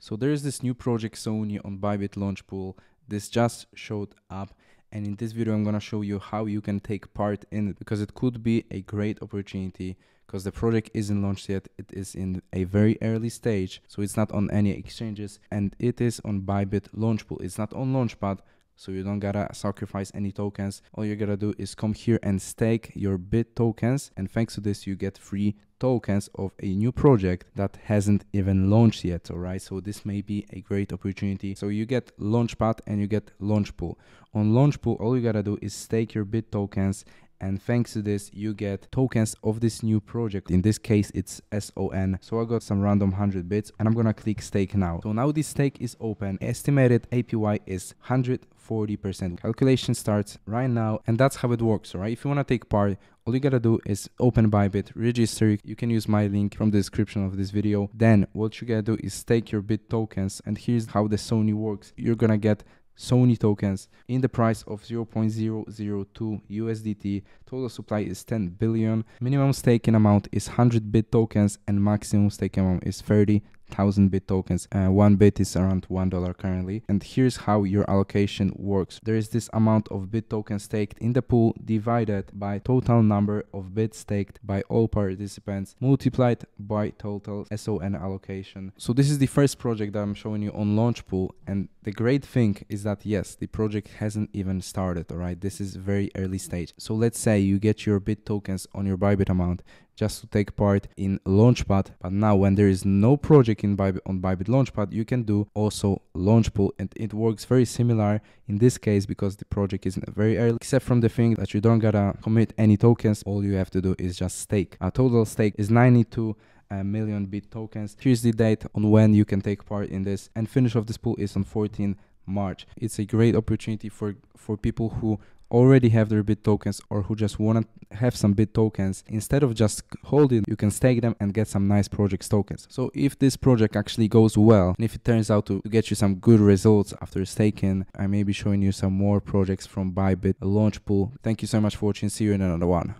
So there is this new project SOUNI on BYBIT Launchpool. This just showed up, and in this video I'm gonna show you how you can take part in it, because it could be a great opportunity, because the project isn't launched yet. It is in a very early stage, so it's not on any exchanges, and it is on BYBIT Launchpool. It's not on Launchpad, so you don't gotta sacrifice any tokens. All you gotta do is come here and stake your BIT tokens, and thanks to this you get free tokens of a new project that hasn't even launched yet. All right, so this may be a great opportunity. So you get Launchpad and you get Launchpool. On Launchpool, all you gotta do is stake your BIT tokens, and thanks to this you get tokens of this new project. In this case it's SON. So I got some random 100 bits, and I'm gonna click stake now. So now this stake is open. Estimated APY is 140%. Calculation starts right now, and that's how it works. All right, if you want to take part, all you gotta do is open BYBIT, register. You can use my link from the description of this video. Then what you gotta do is stake your BIT tokens, and here's how the SOUNI works. You're gonna get SOUNI tokens in the price of 0.002 USDT. Total supply is 10 billion. Minimum staking amount is 100 BIT tokens, and maximum staking amount is 30,000 BIT tokens. 1 bit is around $1 currently. And here's how your allocation works. There is this amount of BIT tokens staked in the pool divided by total number of bits staked by all participants multiplied by total SON allocation. So this is the first project that I'm showing you on Launchpool, and the great thing is that yes, the project hasn't even started. All right, this is very early stage. So let's say you get your BIT tokens on your BYBIT amount just to take part in Launchpad, but now when there is no project in on BYBIT Launchpad, you can do also Launchpool, and it works very similar in this case because the project isn't very early, except from the thing that you don't gotta commit any tokens. All you have to do is just stake. A total stake is 92 million BIT tokens. Here's the date on when you can take part in this, and finish of this pool is on 14 March. It's a great opportunity for people who already have their BIT tokens, or who just want to have some BIT tokens. Instead of just holding, you can stake them and get some nice project tokens. So if this project actually goes well, and if it turns out to get you some good results after staking, I may be showing you some more projects from BYBIT Launchpool. Thank you so much for watching. See you in another one.